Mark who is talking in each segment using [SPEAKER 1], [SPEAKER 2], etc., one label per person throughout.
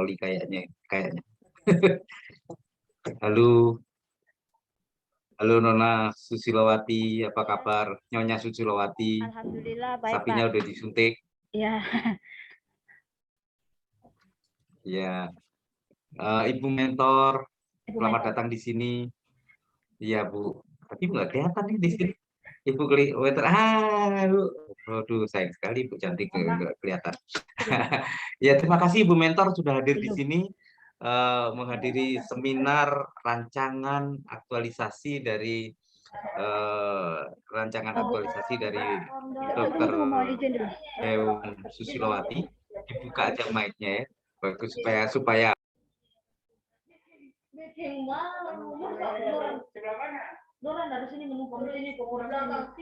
[SPEAKER 1] Oli kayaknya. Halo, halo Nona Susilowati, apa kabar? Nyonya Susilowati,
[SPEAKER 2] Alhamdulillah baik
[SPEAKER 1] sapinya
[SPEAKER 2] Pak.
[SPEAKER 1] udah disuntik.
[SPEAKER 2] Ya,
[SPEAKER 1] Ya, Ibu Mentor,
[SPEAKER 2] Ibu
[SPEAKER 1] selamat
[SPEAKER 2] Mentor.
[SPEAKER 1] datang di sini. Iya Bu, tapi nggak kelihatan nih di sini. Ibu Mentor, Bu. Aduh, sayang sekali Bu cantik nggak kelihatan. Ya, terima kasih Ibu Mentor sudah hadir di
[SPEAKER 2] Belum.
[SPEAKER 1] sini menghadiri seminar rancangan aktualisasi dari eh, rancangan
[SPEAKER 2] Bu,
[SPEAKER 1] aktualisasi dari
[SPEAKER 2] tunggu
[SPEAKER 1] Dokter
[SPEAKER 2] tunggu mohon izin dulu.
[SPEAKER 1] Hewan Susilowati. Dibuka aja mic-nya ya, bagus supaya
[SPEAKER 2] Doran dari sini menumpang sini kekurangan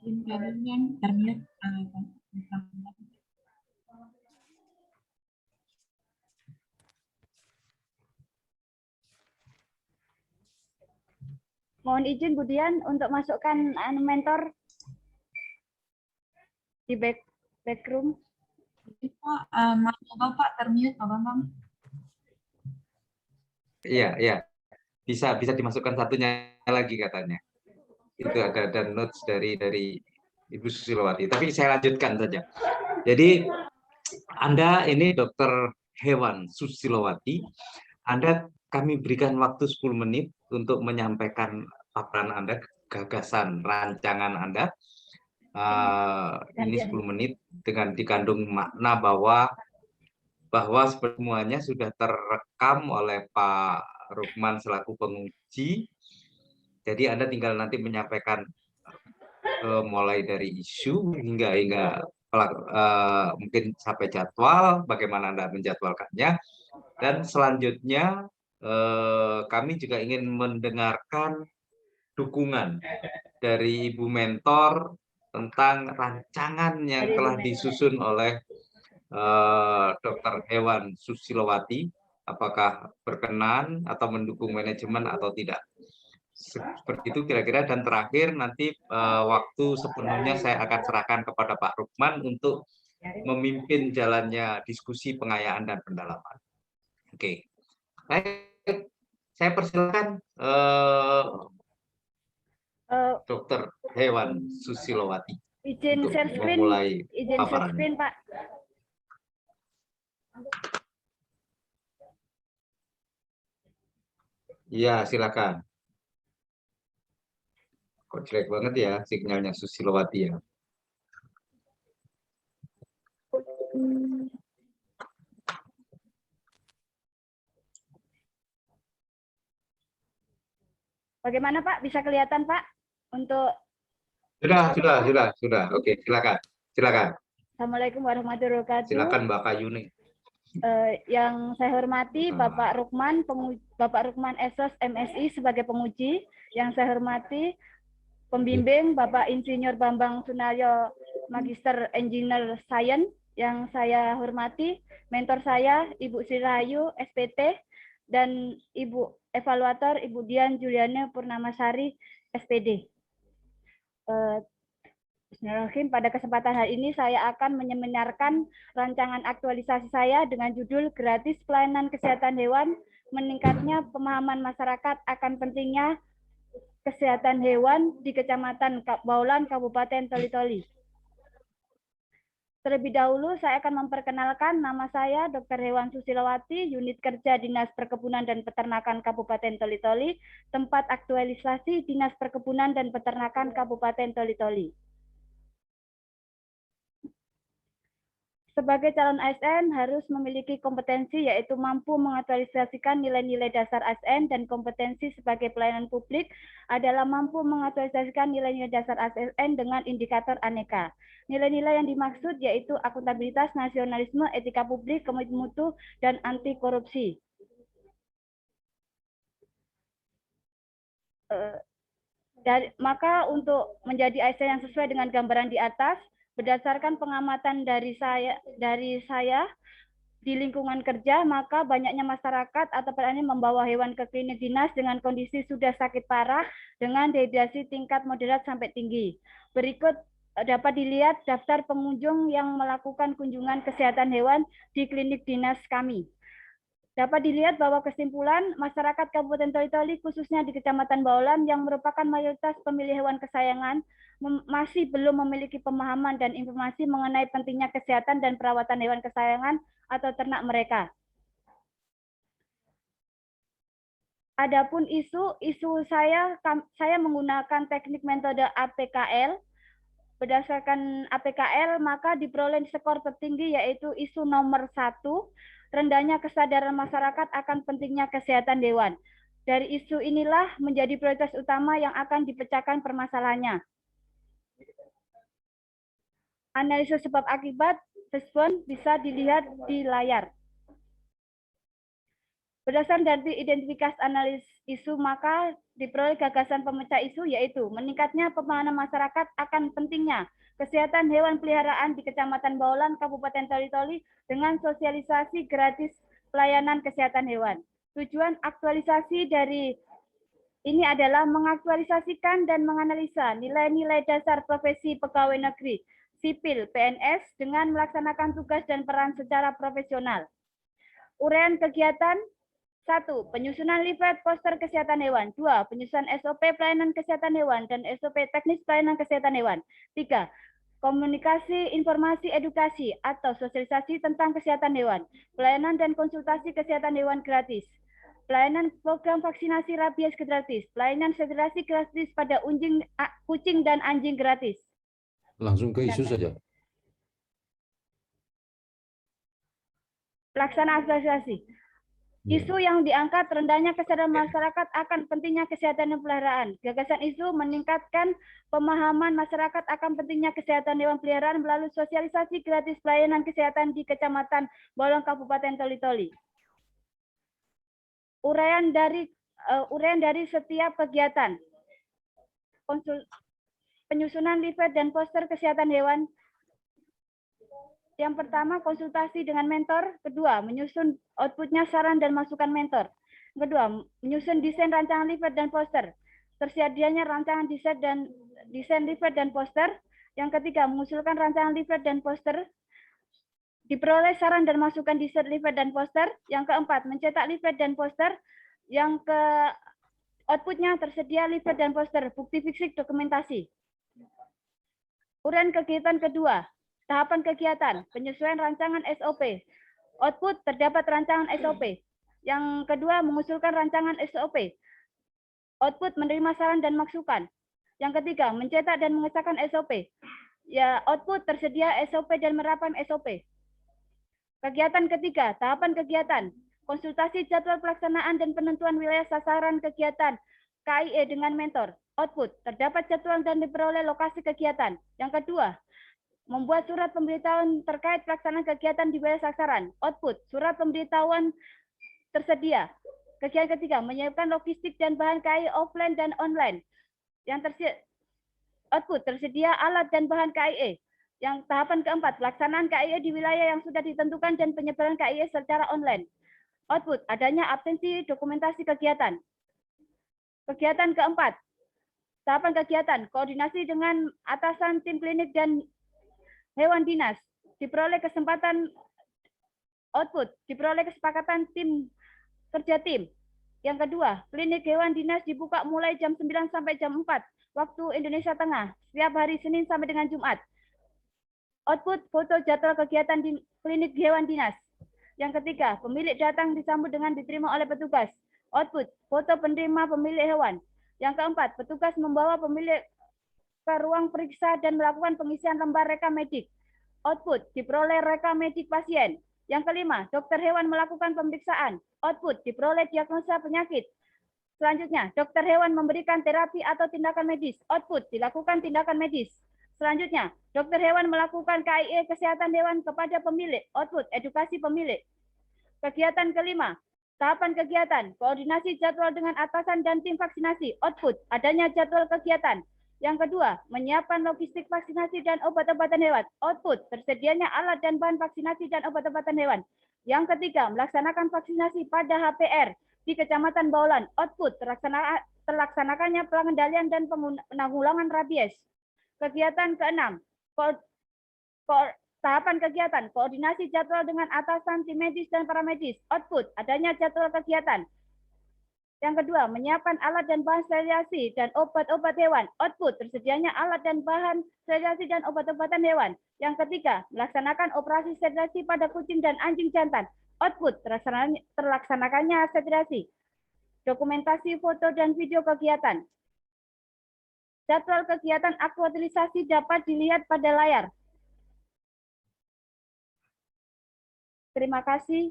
[SPEAKER 3] Kalian termute
[SPEAKER 2] Mohon izin Bu Dian untuk masukkan mentor di backroom.
[SPEAKER 3] Pak, Bapak termute Pak Bambang.
[SPEAKER 1] iya bisa dimasukkan satunya lagi katanya. Itu ada notes dari Ibu Susilowati. Tapi saya lanjutkan saja. Jadi Anda ini Dokter Hewan Susilowati. Anda kami berikan waktu 10 menit untuk menyampaikan paparan Anda, gagasan rancangan Anda. Ini 10 menit dengan dikandung makna bahwa semuanya sudah terekam oleh Pak Rukman selaku penguji. Jadi Anda tinggal nanti menyampaikan mulai dari isu hingga mungkin sampai jadwal, bagaimana Anda menjadwalkannya. Dan selanjutnya kami juga ingin mendengarkan dukungan dari Ibu Mentor tentang rancangan yang telah disusun oleh Dokter Hewan Susilowati, apakah berkenan atau mendukung manajemen atau tidak. Seperti itu kira-kira, dan terakhir nanti waktu sepenuhnya saya akan serahkan kepada Pak Rukman untuk memimpin jalannya diskusi pengayaan dan pendalaman. Oke, baik, saya persilakan Dokter Hewan Susilowati
[SPEAKER 2] Izin
[SPEAKER 1] untuk
[SPEAKER 2] share screen,
[SPEAKER 1] memulai
[SPEAKER 2] izin share
[SPEAKER 1] paparan.
[SPEAKER 2] screen Pak.
[SPEAKER 1] Iya, silakan. Kok jelek banget ya sinyalnya Susilowati ya.
[SPEAKER 2] Bagaimana Pak? Bisa kelihatan Pak? Untuk
[SPEAKER 1] Sudah. Oke, silakan.
[SPEAKER 2] Assalamualaikum warahmatullahi wabarakatuh.
[SPEAKER 1] Silakan Mbak Kayuni.
[SPEAKER 2] Yang saya hormati Bapak Rukman, Bapak Rukman SS MSI sebagai penguji. Yang saya hormati pembimbing Bapak Insinyur Bambang Sunaryo Magister Engineer Science. Yang saya hormati mentor saya Ibu Sri Rahayu SPT dan Ibu Evaluator Ibu Dian Juliana Purnamasari SPD. Bismillahirrahmanirrahim. Pada kesempatan hari ini saya akan menyeminarkan rancangan aktualisasi saya dengan judul Gratis Pelayanan Kesehatan Hewan, Meningkatnya Pemahaman Masyarakat akan Pentingnya Kesehatan Hewan di Kecamatan Baulan, Kabupaten Toli-Toli. Terlebih dahulu saya akan memperkenalkan nama saya Dr. Hewan Susilowati, Unit Kerja Dinas Perkebunan dan Peternakan Kabupaten Toli-Toli, tempat aktualisasi Dinas Perkebunan dan Peternakan Kabupaten Toli-Toli. Sebagai calon ASN harus memiliki kompetensi yaitu mampu mengaktualisasikan nilai-nilai dasar ASN, dan kompetensi sebagai pelayanan publik adalah mampu mengaktualisasikan nilai-nilai dasar ASN dengan indikator aneka. Nilai-nilai yang dimaksud yaitu akuntabilitas, nasionalisme, etika publik, komitmen mutu, dan anti korupsi. Maka untuk menjadi ASN yang sesuai dengan gambaran di atas, berdasarkan pengamatan dari saya di lingkungan kerja, maka banyaknya masyarakat atau petani membawa hewan ke klinik dinas dengan kondisi sudah sakit parah dengan dehidrasi tingkat moderat sampai tinggi. Berikut dapat dilihat daftar pengunjung yang melakukan kunjungan kesehatan hewan di klinik dinas kami. Dapat dilihat bahwa kesimpulan masyarakat Kabupaten Toli-Toli khususnya di Kecamatan Baolan yang merupakan mayoritas pemilih hewan kesayangan masih belum memiliki pemahaman dan informasi mengenai pentingnya kesehatan dan perawatan hewan kesayangan atau ternak mereka. Adapun isu saya menggunakan teknik metode APKL. Berdasarkan APKL, maka diperoleh skor tertinggi yaitu isu nomor 1, rendahnya kesadaran masyarakat akan pentingnya kesehatan hewan. Dari isu inilah menjadi prioritas utama yang akan dipecahkan permasalahannya. Analisis sebab akibat respon bisa dilihat di layar. Berdasarkan dari identifikasi analis isu, maka diperoleh gagasan pemecah isu yaitu meningkatnya pemahaman masyarakat akan pentingnya kesehatan hewan peliharaan di Kecamatan Baolan, Kabupaten Toli-Toli dengan sosialisasi gratis pelayanan kesehatan hewan. Tujuan aktualisasi dari ini adalah mengaktualisasikan dan menganalisa nilai-nilai dasar profesi pegawai negeri sipil PNS dengan melaksanakan tugas dan peran secara profesional. Uraian kegiatan: 1. Penyusunan leaflet poster kesehatan hewan. 2. Penyusunan SOP pelayanan kesehatan hewan dan SOP teknis pelayanan kesehatan hewan. 3. Komunikasi, informasi, edukasi atau sosialisasi tentang kesehatan hewan. Pelayanan dan konsultasi kesehatan hewan gratis. Pelayanan program vaksinasi rabies gratis. Pelayanan sterilisasi gratis pada kucing dan anjing gratis.
[SPEAKER 4] Langsung ke isu saja.
[SPEAKER 2] Pelaksanaan aktualisasi. Isu yang diangkat rendahnya kesadaran masyarakat akan pentingnya kesehatan dan peliharaan. Gagasan isu meningkatkan pemahaman masyarakat akan pentingnya kesehatan hewan peliharaan melalui sosialisasi gratis pelayanan kesehatan di Kecamatan Baolan, Kabupaten Toli-Toli. Uraian dari setiap kegiatan. Penyusunan leaflet dan poster kesehatan hewan. Yang pertama, konsultasi dengan mentor. Kedua, menyusun outputnya saran dan masukan mentor. Kedua, menyusun desain rancangan leaflet dan poster. Tersedianya rancangan desain leaflet dan poster. Yang ketiga, mengusulkan rancangan leaflet dan poster. Diperoleh saran dan masukan desain leaflet dan poster. Yang keempat, mencetak leaflet dan poster. Yang ke outputnya tersedia leaflet dan poster, bukti fisik, dokumentasi. Uraian kegiatan kedua. Tahapan kegiatan, penyesuaian rancangan SOP. Output terdapat rancangan SOP. Yang kedua, mengusulkan rancangan SOP. Output menerima saran dan masukan. Yang ketiga, mencetak dan mengesahkan SOP. Ya, output tersedia SOP dan menerapkan SOP. Kegiatan ketiga, tahapan kegiatan. Konsultasi jadwal pelaksanaan dan penentuan wilayah sasaran kegiatan KIE dengan mentor. Output, terdapat jadwal dan diperoleh lokasi kegiatan. Yang kedua, membuat surat pemberitahuan terkait pelaksanaan kegiatan di wilayah sasaran. Output, surat pemberitahuan tersedia. Kegiatan ketiga, menyiapkan logistik dan bahan KIE offline dan online. Yang output, tersedia alat dan bahan KIE. Yang tahapan keempat, pelaksanaan KIE di wilayah yang sudah ditentukan dan penyebaran KIE secara online. Output, adanya absensi dokumentasi kegiatan. Kegiatan keempat, tahapan kegiatan, koordinasi dengan atasan tim klinik dan hewan dinas, diperoleh kesempatan output, diperoleh kesepakatan tim kerja tim. Yang kedua, klinik hewan dinas dibuka mulai jam 9 sampai jam 4 waktu Indonesia Tengah, setiap hari Senin sampai dengan Jumat. Output, foto jadwal kegiatan di klinik hewan dinas. Yang ketiga, pemilik datang disambut dengan diterima oleh petugas. Output, foto penerima pemilik hewan. Yang keempat, petugas membawa pemilik ke ruang periksa dan melakukan pengisian lembar rekam medik. Output, diperoleh rekam medik pasien. Yang kelima, dokter hewan melakukan pemeriksaan. Output, diperoleh diagnosa penyakit. Selanjutnya, dokter hewan memberikan terapi atau tindakan medis. Output, dilakukan tindakan medis. Selanjutnya, dokter hewan melakukan KIE kesehatan hewan kepada pemilik. Output, edukasi pemilik. Kegiatan kelima, tahapan kegiatan, koordinasi jadwal dengan atasan dan tim vaksinasi. Output, adanya jadwal kegiatan. Yang kedua, menyiapkan logistik vaksinasi dan obat-obatan hewan. Output, tersedianya alat dan bahan vaksinasi dan obat-obatan hewan. Yang ketiga, melaksanakan vaksinasi pada HPR di Kecamatan Baolan. Output, terlaksanakannya pengendalian dan penanggulangan rabies. Kegiatan keenam, Tahapan kegiatan, koordinasi jadwal dengan atasan, tim medis, dan paramedis. Output, adanya jadwal kegiatan. Yang kedua, menyiapkan alat dan bahan sterilisasi dan obat-obat hewan. Output, tersedianya alat dan bahan sterilisasi dan obat-obatan hewan. Yang ketiga, melaksanakan operasi sterilisasi pada kucing dan anjing jantan. Output, terlaksanakannya sterilisasi. Dokumentasi foto dan video kegiatan. Jadwal kegiatan aktualisasi dapat dilihat pada layar. Terima kasih.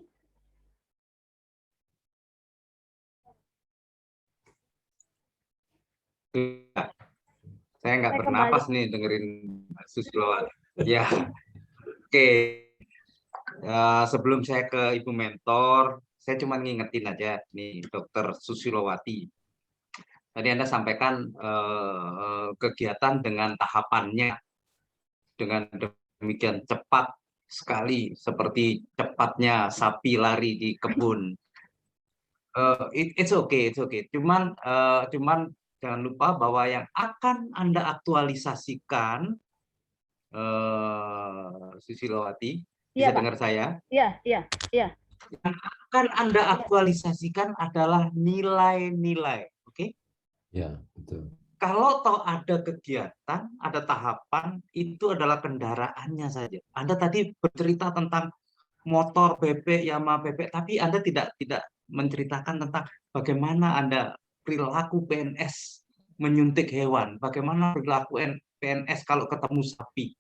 [SPEAKER 1] Saya nggak
[SPEAKER 2] Saya
[SPEAKER 1] bernapas nih dengerin Susilowati. Ya, oke. Sebelum saya ke Ibu Mentor, saya cuma ngingetin aja nih Dokter Susilowati. Tadi Anda sampaikan kegiatan dengan tahapannya dengan demikian cepat sekali, seperti cepatnya sapi lari di kebun. It's okay. Cuman jangan lupa bahwa yang akan Anda aktualisasikan, Susilowati, bisa
[SPEAKER 2] Iya, Pak.
[SPEAKER 1] dengar saya?
[SPEAKER 2] Iya.
[SPEAKER 1] Yang akan Anda aktualisasikan adalah nilai-nilai, oke?
[SPEAKER 4] Ya, betul.
[SPEAKER 1] Kalau toh ada kegiatan, ada tahapan, itu adalah kendaraannya saja. Anda tadi bercerita tentang motor bebek, Yamaha bebek, tapi Anda tidak menceritakan tentang bagaimana Anda perilaku PNS menyuntik hewan, bagaimana perilaku PNS kalau ketemu sapi.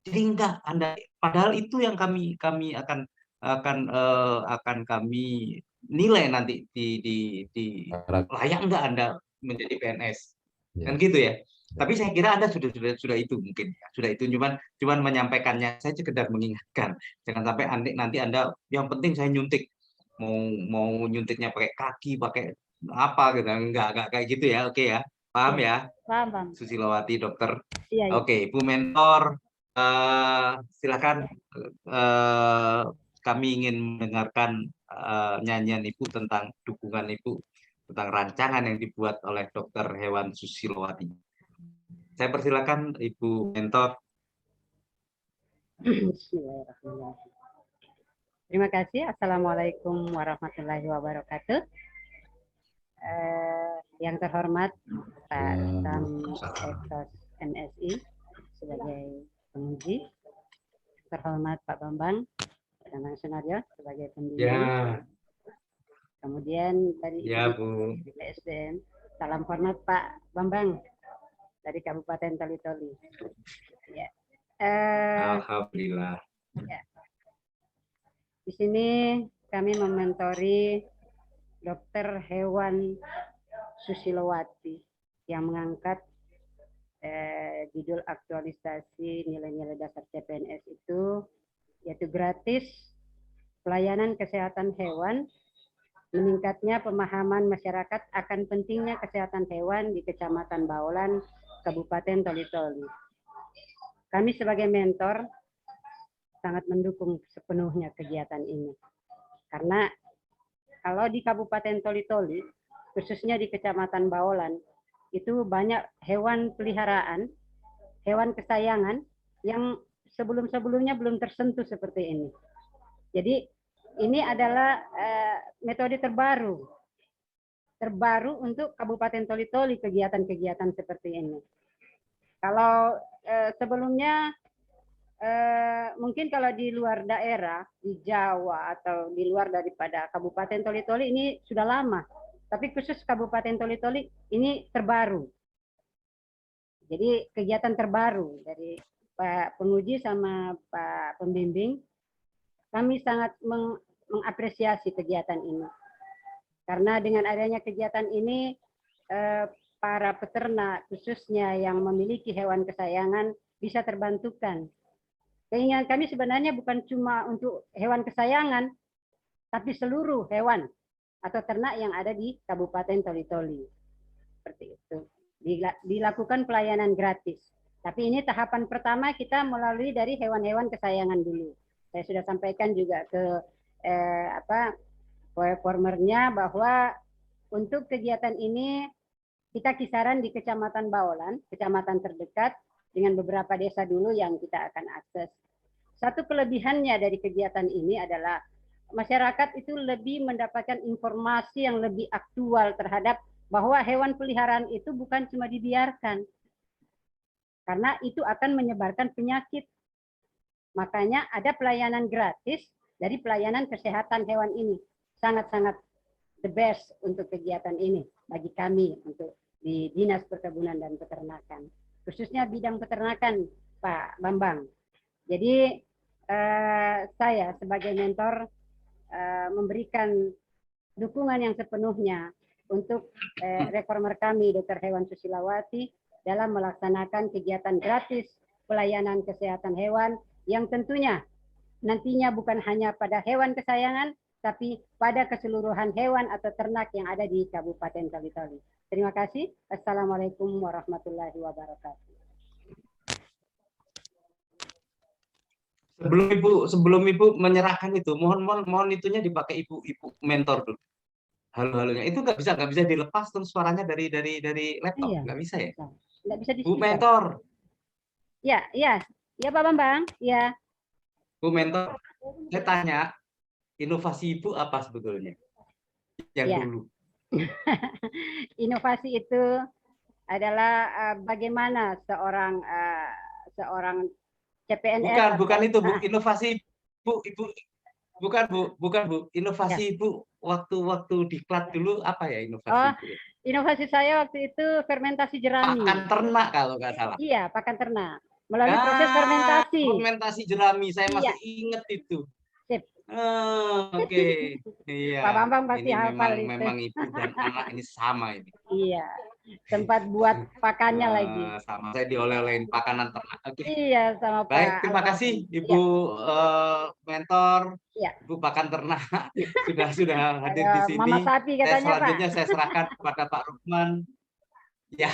[SPEAKER 1] Jadi enggak, Anda padahal itu yang kami akan kami nilai nanti di layak enggak Anda menjadi PNS.
[SPEAKER 4] Ya.
[SPEAKER 1] Kan gitu ya. Tapi saya kira Anda sudah itu mungkin ya. Sudah itu cuman menyampaikannya, saya sekedar mengingatkan. Jangan sampai nanti Anda yang penting saya nyuntik. Mau nyuntiknya pakai kaki, pakai apa gitu. Enggak kayak gitu ya. Oke ya. Paham ya?
[SPEAKER 2] Paham.
[SPEAKER 1] Susilowati, dokter.
[SPEAKER 2] Iya.
[SPEAKER 1] Oke, Ibu Mentor, silakan. Kami ingin mendengarkan nyanyian Ibu tentang dukungan Ibu tentang rancangan yang dibuat oleh Dokter Hewan Susilowati. Saya persilakan Ibu Mentor.
[SPEAKER 5] Bismillahirrahmanirrahim. Terima kasih. Assalamualaikum warahmatullahi wabarakatuh. Yang terhormat Pak Sam Esos MSI sebagai penguji, terhormat Pak Bambang Sunaryo sebagai pembimbing.
[SPEAKER 1] Ya.
[SPEAKER 5] Kemudian dari
[SPEAKER 1] Ya, Bu.
[SPEAKER 5] PSDM, salam hormat Pak Bambang dari Kabupaten Toli-Toli. Ya.
[SPEAKER 1] Alhamdulillah.
[SPEAKER 5] Ya. Di sini kami mementori Dokter Hewan Susilowati yang mengangkat judul aktualisasi nilai-nilai dasar CPNS itu, yaitu gratis pelayanan kesehatan hewan, meningkatnya pemahaman masyarakat akan pentingnya kesehatan hewan di Kecamatan Baolan, Kabupaten Toli-Toli. Kami sebagai mentor sangat mendukung sepenuhnya kegiatan ini. Karena kalau di Kabupaten Toli-Toli, khususnya di Kecamatan Baolan, itu banyak hewan peliharaan, hewan kesayangan yang sebelum-sebelumnya belum tersentuh seperti ini. Jadi ini adalah metode terbaru untuk Kabupaten Toli-Toli kegiatan-kegiatan seperti ini. Kalau sebelumnya mungkin kalau di luar daerah, di Jawa atau di luar daripada Kabupaten Toli-Toli ini sudah lama. Tapi khusus Kabupaten Toli-Toli ini terbaru. Jadi kegiatan terbaru dari Pak Penguji sama Pak Pembimbing, kami sangat mengapresiasi kegiatan ini. Karena dengan adanya kegiatan ini, para peternak khususnya yang memiliki hewan kesayangan bisa terbantukan. Keinginan kami sebenarnya bukan cuma untuk hewan kesayangan, tapi seluruh hewan atau ternak yang ada di Kabupaten Toli-Toli. Seperti itu. Dilakukan pelayanan gratis. Tapi ini tahapan pertama kita melalui dari hewan-hewan kesayangan dulu. Saya sudah sampaikan juga ke formernya bahwa untuk kegiatan ini kita kisaran di Kecamatan Baolan, kecamatan terdekat, dengan beberapa desa dulu yang kita akan akses. Satu kelebihannya dari kegiatan ini adalah masyarakat itu lebih mendapatkan informasi yang lebih aktual terhadap bahwa hewan peliharaan itu bukan cuma dibiarkan, karena itu akan menyebarkan penyakit. Makanya ada pelayanan gratis dari pelayanan kesehatan hewan ini. Sangat-sangat the best untuk kegiatan ini bagi kami untuk di Dinas Perkebunan dan Peternakan. Khususnya bidang peternakan, Pak Bambang. Jadi saya sebagai mentor memberikan dukungan yang sepenuhnya untuk reformer kami, Dr. Hewan Susilawati, dalam melaksanakan kegiatan gratis pelayanan kesehatan hewan yang tentunya nantinya bukan hanya pada hewan kesayangan, tapi pada keseluruhan hewan atau ternak yang ada di Kabupaten Toli-Toli. Terima kasih. Assalamualaikum warahmatullahi wabarakatuh.
[SPEAKER 1] Sebelum Ibu menyerahkan itu, mohon itunya dipakai Ibu mentor dulu. Halo-halonya itu nggak bisa dilepas terus suaranya dari laptop,
[SPEAKER 5] Iya,
[SPEAKER 1] nggak bisa ya?
[SPEAKER 5] nggak bisa di
[SPEAKER 1] Bu mentor,
[SPEAKER 5] Ya, Pak Bambang. Ya.
[SPEAKER 1] Bu mentor, saya tanya, inovasi Ibu apa sebetulnya? Yang
[SPEAKER 5] Ya.
[SPEAKER 1] dulu.
[SPEAKER 5] Inovasi itu adalah bagaimana seorang CPNS.
[SPEAKER 1] Bukan itu Bu, inovasi Ibu bukan Bu, inovasi Ibu waktu diklat dulu apa ya inovasi Ibu?
[SPEAKER 5] Inovasi saya waktu itu fermentasi jerami.
[SPEAKER 1] Pakan ternak kalau nggak salah.
[SPEAKER 5] Iya, pakan ternak. Melalui proses fermentasi.
[SPEAKER 1] Fermentasi jerami, saya masih ingat itu.
[SPEAKER 5] Sip.
[SPEAKER 1] Oke. Iya.
[SPEAKER 5] Pak Bambang pasti
[SPEAKER 1] ini
[SPEAKER 5] hafal itu.
[SPEAKER 1] memang ibu dan anak ini sama ini.
[SPEAKER 5] Iya. Tempat buat pakannya lagi.
[SPEAKER 1] Sama, saya dioleh-olehin pakanan ternak. Oke.
[SPEAKER 5] Iya, sama Pak.
[SPEAKER 1] Baik, terima kasih Ibu mentor, Ibu pakan ternak sudah hadir di sini.
[SPEAKER 5] Mama sapi katanya,
[SPEAKER 1] selanjutnya
[SPEAKER 5] Pak.
[SPEAKER 1] saya serahkan kepada Pak Rukman. Ya,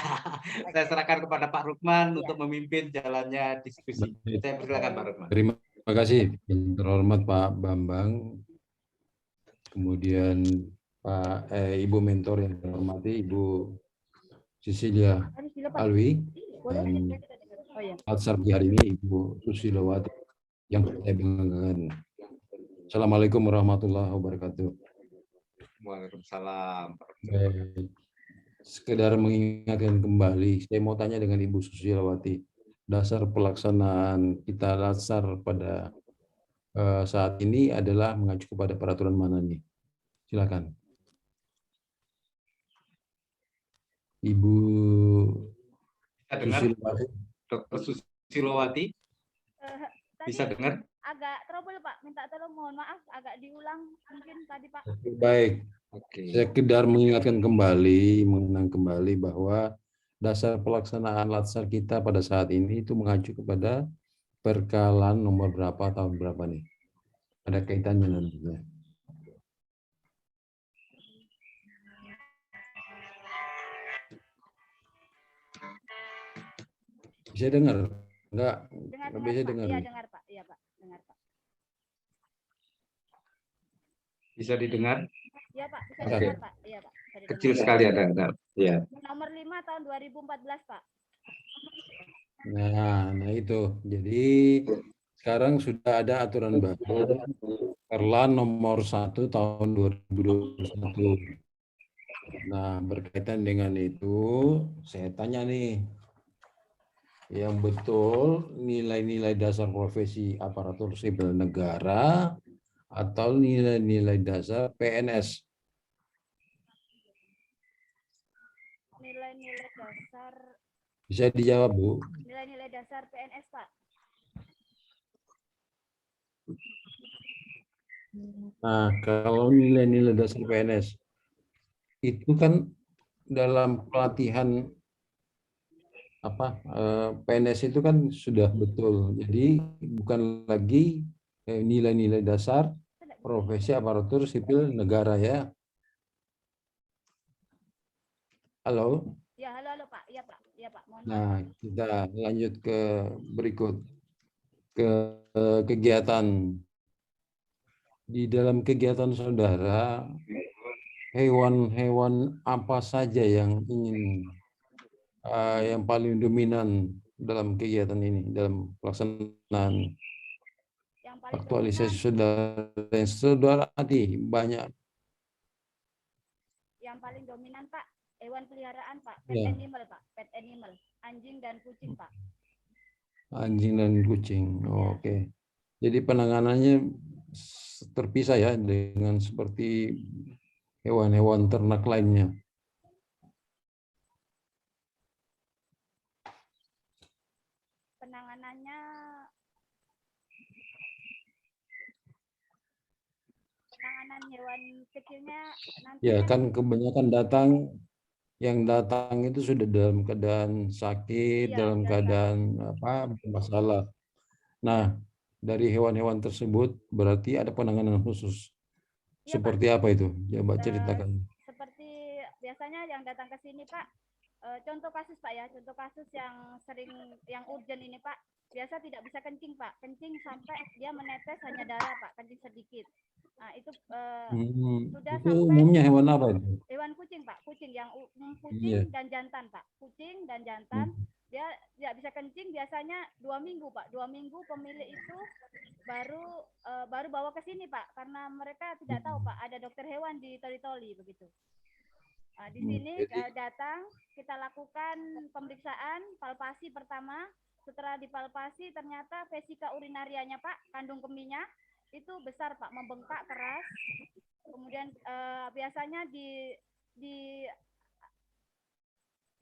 [SPEAKER 1] saya serahkan kepada Pak Rukman untuk memimpin jalannya diskusi. Saya persilakan Pak Rukman.
[SPEAKER 4] Terima kasih, yang terhormat Pak Bambang. Kemudian Ibu mentor yang terhormati Ibu Cecilia Alwi dan Latsar hari ini Ibu Susilawati yang saya banggakan. Assalamualaikum warahmatullahi wabarakatuh.
[SPEAKER 1] Waalaikumsalam.
[SPEAKER 4] Sekedar mengingatkan kembali, saya mau tanya dengan Ibu Susilawati, dasar pelaksanaan kita Latsar pada saat ini adalah mengacu kepada peraturan mana nih? Silakan. Ibu
[SPEAKER 1] Susilawati. Dr. Susilawati. Bisa dengar?
[SPEAKER 2] Agak trouble Pak, minta tolong, mohon maaf agak diulang mungkin tadi Pak.
[SPEAKER 4] Baik.
[SPEAKER 1] Oke.
[SPEAKER 4] Saya sekedar mengingatkan mengenang kembali bahwa dasar pelaksanaan Latsar kita pada saat ini itu mengacu kepada Perkalan nomor berapa tahun berapa nih? Ada kaitannya nantinya. Bisa dengar? Enggak bisa dengar.
[SPEAKER 2] Iya, dengar Pak. Iya Pak, dengar Pak.
[SPEAKER 1] Bisa didengar?
[SPEAKER 2] Iya Pak, bisa didengar Pak. Iya Pak.
[SPEAKER 1] Kecil sekali ada. Ya.
[SPEAKER 2] Nomor 5 tahun 2014 Pak.
[SPEAKER 4] Nah itu. Jadi sekarang sudah ada aturan baru Perlan nomor 1 tahun 2021. Nah, berkaitan dengan itu, saya tanya nih, yang betul nilai-nilai dasar profesi aparatur sipil negara atau nilai-nilai dasar PNS?
[SPEAKER 2] Nilai-nilai dasar.
[SPEAKER 4] Bisa dijawab, Bu.
[SPEAKER 2] Nilai-nilai dasar PNS, Pak.
[SPEAKER 4] Nah, kalau nilai-nilai dasar PNS, itu kan dalam pelatihan PNS itu kan sudah betul. Jadi bukan lagi nilai-nilai dasar profesi aparatur sipil negara ya. Halo?
[SPEAKER 2] Ya, halo Pak. Iya Pak. Iya Pak. Mohon
[SPEAKER 4] Nah, kita lanjut ke berikut. Ke kegiatan. Di dalam kegiatan saudara, hewan-hewan apa saja yang ingin yang paling dominan dalam kegiatan ini, dalam pelaksanaan
[SPEAKER 2] Yang paling
[SPEAKER 4] aktualisasi
[SPEAKER 2] dominan,
[SPEAKER 4] saudara nanti banyak
[SPEAKER 2] yang paling dominan Pak, hewan peliharaan Pak, pet
[SPEAKER 4] ya,
[SPEAKER 2] animal Pak, pet animal, anjing dan kucing Pak.
[SPEAKER 4] anjing dan kucing.
[SPEAKER 2] Ya.
[SPEAKER 4] Oke. Jadi penanganannya terpisah ya dengan seperti hewan-hewan ternak lainnya.
[SPEAKER 2] Penanganannya penanganan hewan kecilnya nanti
[SPEAKER 4] Ya
[SPEAKER 2] kan
[SPEAKER 4] kan kebanyakan yang datang itu sudah dalam keadaan sakit,
[SPEAKER 2] iya
[SPEAKER 4] dalam
[SPEAKER 2] udah sakit.
[SPEAKER 4] keadaan apa bermasalah. Nah, dari hewan-hewan tersebut berarti ada penanganan khusus.
[SPEAKER 2] Iya Pak.
[SPEAKER 4] Seperti apa itu? Coba
[SPEAKER 2] Eh,
[SPEAKER 4] ceritakan.
[SPEAKER 2] seperti biasanya yang datang ke sini Pak, contoh kasus Pak ya, contoh kasus yang sering yang urgent ini Pak, biasa tidak bisa kencing Pak, kencing sampai dia menetes hanya darah Pak, kencing sedikit. Nah itu sudah
[SPEAKER 4] Itu
[SPEAKER 2] sampai
[SPEAKER 4] umumnya hewan apa itu?
[SPEAKER 2] hewan kucing Pak, kucing yang
[SPEAKER 4] Iya.
[SPEAKER 2] kucing dan jantan Pak, kucing dan jantan
[SPEAKER 4] Hmm.
[SPEAKER 2] dia tidak bisa kencing biasanya 2 minggu Pak, 2 minggu pemilik itu baru bawa ke sini Pak, karena mereka tidak tahu Pak ada dokter hewan di Toli-Toli begitu. Nah, di sini
[SPEAKER 4] Jadi
[SPEAKER 2] datang, kita lakukan pemeriksaan, palpasi pertama. Setelah dipalpasi, ternyata vesika urinarianya Pak, kandung kemihnya itu besar Pak, membengkak keras. Kemudian biasanya di di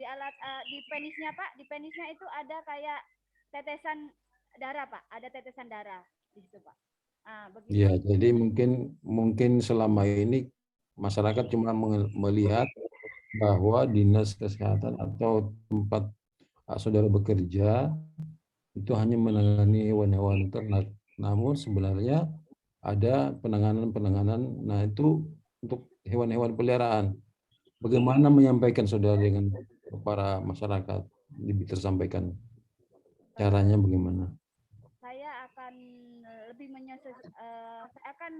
[SPEAKER 2] alat di penisnya Pak, di penisnya itu ada kayak tetesan darah Pak, ada tetesan darah di situ Pak. Nah, begitu.
[SPEAKER 4] ya, jadi mungkin selama ini masyarakat cuma melihat bahwa dinas kesehatan atau tempat saudara bekerja itu hanya menangani hewan-hewan ternak. Namun sebenarnya ada penanganan-penanganan. Nah, itu untuk hewan-hewan peliharaan. Bagaimana menyampaikan saudara dengan para masyarakat? Lebih tersampaikan caranya bagaimana?
[SPEAKER 2] Saya akan saya akan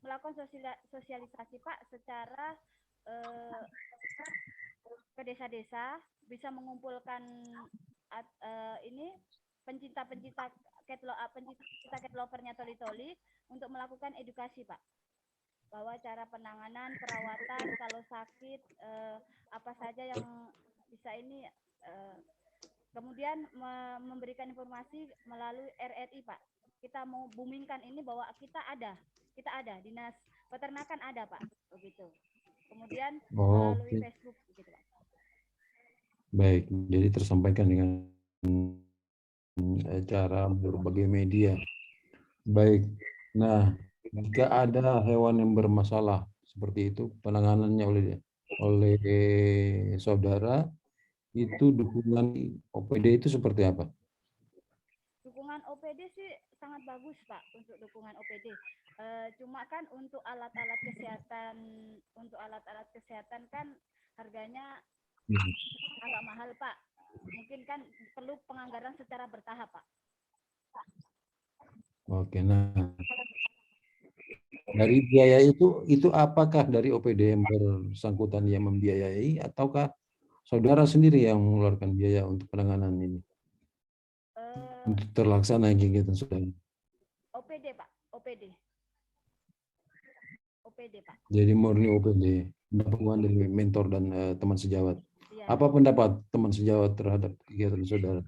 [SPEAKER 2] melakukan sosialisasi Pak secara ke desa-desa, bisa mengumpulkan ini pencinta-pencinta cat lovernya Toli-Toli untuk melakukan edukasi Pak, bahwa cara penanganan perawatan kalau sakit apa saja yang bisa ini kemudian memberikan informasi melalui RRI Pak. Kita mau boomingkan ini bahwa kita ada dinas peternakan ada Pak, begitu. Kemudian melalui
[SPEAKER 4] Oke,
[SPEAKER 2] Facebook begitu Pak.
[SPEAKER 4] baik. Jadi tersampaikan dengan cara berbagai media. Baik. Nah, jika ada hewan yang bermasalah seperti itu, penanganannya oleh saudara itu dukungan OPD itu seperti apa?
[SPEAKER 2] Dukungan OPD sih sangat bagus Pak untuk dukungan OPD. Cuma kan untuk alat-alat kesehatan kan harganya agak mahal Pak. Mungkin kan perlu penganggaran secara bertahap Pak.
[SPEAKER 4] Oke, nah dari biaya itu apakah dari OPD yang bersangkutan yang membiayai ataukah saudara sendiri yang mengeluarkan biaya untuk penanganan ini untuk terlaksana kegiatan saudara?
[SPEAKER 2] OPD Pak, OPD Pak.
[SPEAKER 4] Jadi murni OPD, dukungan dari mentor dan teman sejawat.
[SPEAKER 2] Iya.
[SPEAKER 4] Apa pendapat teman sejawat terhadap kegiatan saudara?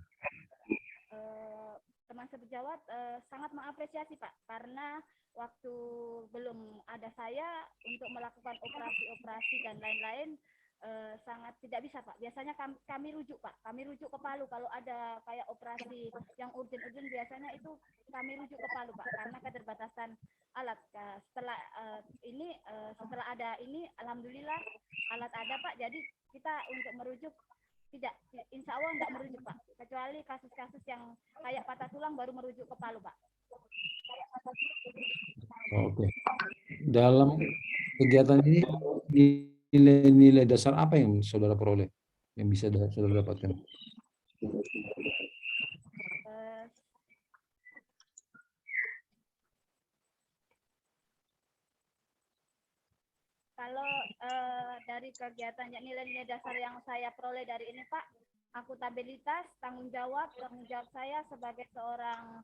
[SPEAKER 2] Teman sejawat sangat mengapresiasi Pak, karena waktu belum ada saya untuk melakukan operasi dan lain-lain sangat tidak bisa Pak. Biasanya kami rujuk Pak, kami rujuk ke Palu kalau ada kayak operasi yang urgent biasanya itu kami rujuk ke Palu Pak, karena keterbatasan alat. Setelah setelah ada ini, alhamdulillah alat ada Pak, jadi kita untuk merujuk tidak, insya Allah nggak merujuk Pak, kecuali kasus-kasus yang kayak patah tulang baru merujuk ke Palu Pak.
[SPEAKER 4] Oke. Dalam kegiatan ini nilai-nilai dasar apa yang saudara peroleh, yang bisa saudara dapatkan?
[SPEAKER 2] Kalau dari kegiatan nilai-nilai dasar yang saya peroleh dari ini Pak, akuntabilitas, tanggung jawab saya sebagai seorang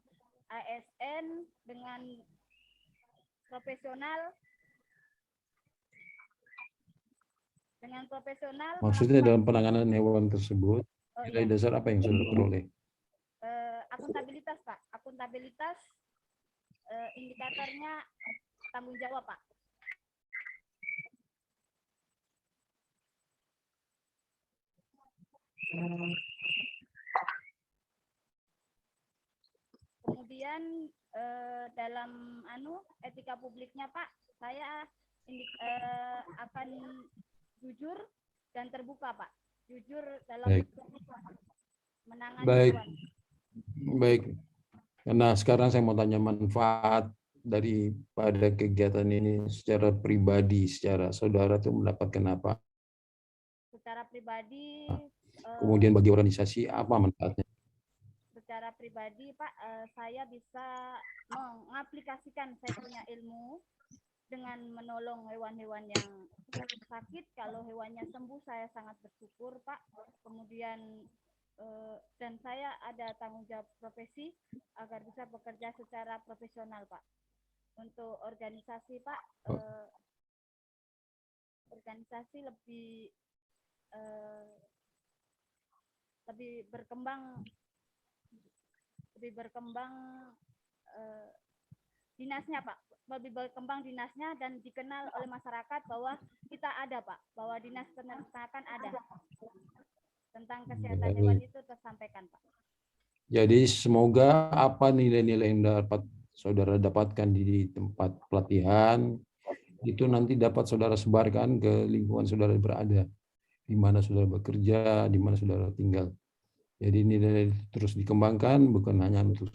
[SPEAKER 2] ASN dengan profesional
[SPEAKER 4] Maksudnya
[SPEAKER 2] melakukan,
[SPEAKER 4] dalam penanganan hewan tersebut,
[SPEAKER 2] oh
[SPEAKER 4] nilai
[SPEAKER 2] iya,
[SPEAKER 4] dasar apa yang sudah diperoleh?
[SPEAKER 2] akuntabilitas Pak, akuntabilitas indikatornya tanggung jawab Pak. Kemudian dalam etika publiknya Pak, saya akan jujur dan terbuka Pak. Jujur dalam
[SPEAKER 4] Baik.
[SPEAKER 2] menangani
[SPEAKER 4] Baik.
[SPEAKER 2] hewan.
[SPEAKER 4] Baik. Karena sekarang saya mau tanya manfaat daripada kegiatan ini secara pribadi, secara saudara itu mendapatkan apa?
[SPEAKER 2] Secara pribadi,
[SPEAKER 4] Kemudian bagi organisasi apa manfaatnya?
[SPEAKER 2] secara pribadi Pak, saya bisa mengaplikasikan saya punya ilmu dengan menolong hewan-hewan yang sakit. Kalau hewannya sembuh, saya sangat bersyukur Pak. Kemudian dan saya ada tanggung jawab profesi agar bisa bekerja secara profesional Pak. Untuk organisasi Pak, organisasi lebih berkembang dinasnya Pak, lebih berkembang dinasnya dan dikenal oleh masyarakat bahwa kita ada Pak, bahwa dinas peternakan ada. Tentang kesehatan hewan itu tersampaikan Pak.
[SPEAKER 4] Jadi semoga apa nilai-nilai yang dapat saudara dapatkan di tempat pelatihan itu nanti dapat saudara sebarkan ke lingkungan saudara berada, di mana saudara bekerja, di mana saudara tinggal. Jadi nilai terus dikembangkan, bukan hanya untuk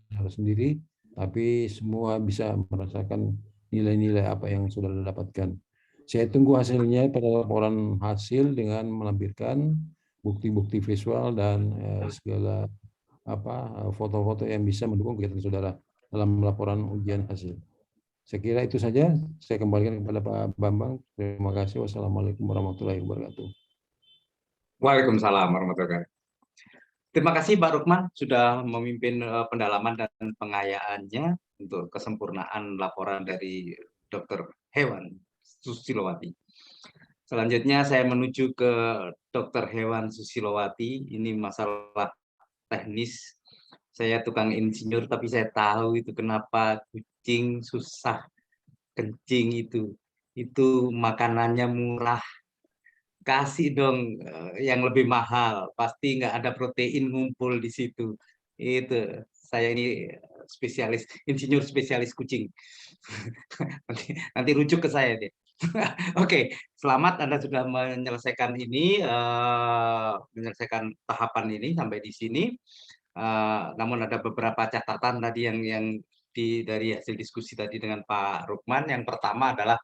[SPEAKER 4] saudara sendiri, tapi semua bisa merasakan nilai-nilai apa yang saudara dapatkan. Saya tunggu hasilnya pada laporan hasil dengan melampirkan bukti-bukti visual dan segala foto-foto yang bisa mendukung kegiatan saudara dalam laporan ujian hasil. Saya kira itu saja. Saya kembalikan kepada Pak Bambang. Terima kasih. Wassalamualaikum warahmatullahi wabarakatuh.
[SPEAKER 1] Waalaikumsalam warahmatullahi wabarakatuh. Terima kasih Pak Rukman sudah memimpin pendalaman dan pengayaannya untuk kesempurnaan laporan dari Dr. Hewan Susilowati. Selanjutnya saya menuju ke Dr. Hewan Susilowati. Ini masalah teknis. Saya tukang insinyur tapi saya tahu itu kenapa kucing susah kencing itu. Itu makanannya murah. Kasih dong yang lebih mahal, pasti nggak ada protein ngumpul di situ. Itu saya ini spesialis insinyur spesialis kucing. nanti rujuk ke saya deh. Oke, selamat Anda sudah menyelesaikan ini, menyelesaikan tahapan ini sampai di sini. Namun ada beberapa catatan tadi yang dari hasil diskusi tadi dengan Pak Rukman. Yang pertama adalah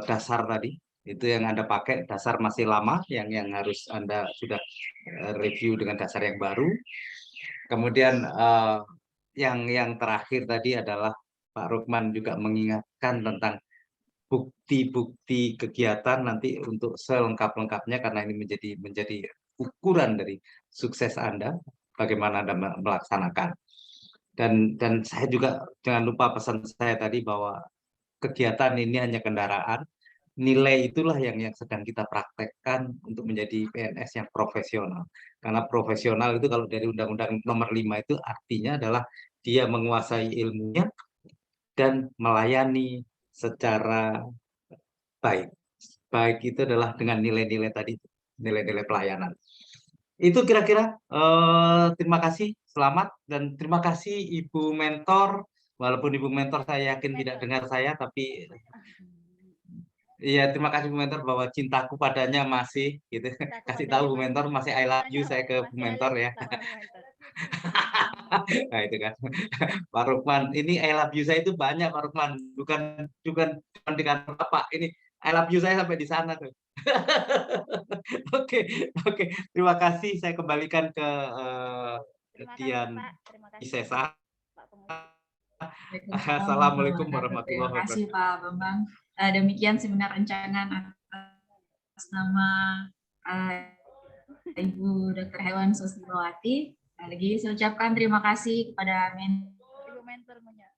[SPEAKER 1] dasar tadi. Itu yang Anda pakai, dasar masih lama, yang harus Anda sudah review dengan dasar yang baru. Kemudian yang terakhir tadi adalah Pak Rukman juga mengingatkan tentang bukti-bukti kegiatan nanti untuk selengkap-lengkapnya, karena ini menjadi ukuran dari sukses Anda, bagaimana Anda melaksanakan. Dan saya juga jangan lupa pesan saya tadi bahwa kegiatan ini hanya kendaraan. Nilai itulah yang sedang kita praktekkan untuk menjadi PNS yang profesional. Karena profesional itu kalau dari Undang-Undang Nomor 5 itu artinya adalah dia menguasai ilmunya dan melayani secara baik. Baik itu adalah dengan nilai-nilai tadi, nilai-nilai pelayanan. Itu kira-kira. Terima kasih, selamat, dan terima kasih Ibu Mentor. Walaupun Ibu Mentor saya yakin tidak dengar saya, tapi iya, terima kasih Bu Mentor bahwa cintaku padanya masih gitu. Kasih tahu Bu Mentor masih I love you saya ke Bu Mentor ya. Nah itu kan Pak Rukman, ini I love you saya itu banyak Pak Rukman, bukan di kantor Bapak, ini I love you saya sampai di sana tuh. Oke, terima kasih, saya kembalikan ke Dian Isesa. Assalamualaikum warahmatullahi
[SPEAKER 3] Terima kasih
[SPEAKER 1] wabarakatuh.
[SPEAKER 3] Pak Bambang. Demikian seminar rancangan atas nama Ibu Dr. Hewan Susilowati. Lagi saya ucapkan terima kasih kepada
[SPEAKER 2] Ibu mentornya.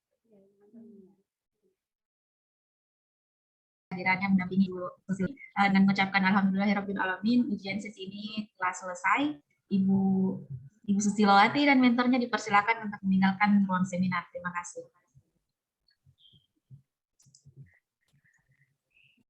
[SPEAKER 3] hadirannya mendampingi Ibu Susil, dan mengucapkan alhamdulillahirabbil alamin, ujian sesi ini telah selesai. Ibu Susilowati dan mentornya dipersilakan untuk meninggalkan ruang seminar. Terima kasih.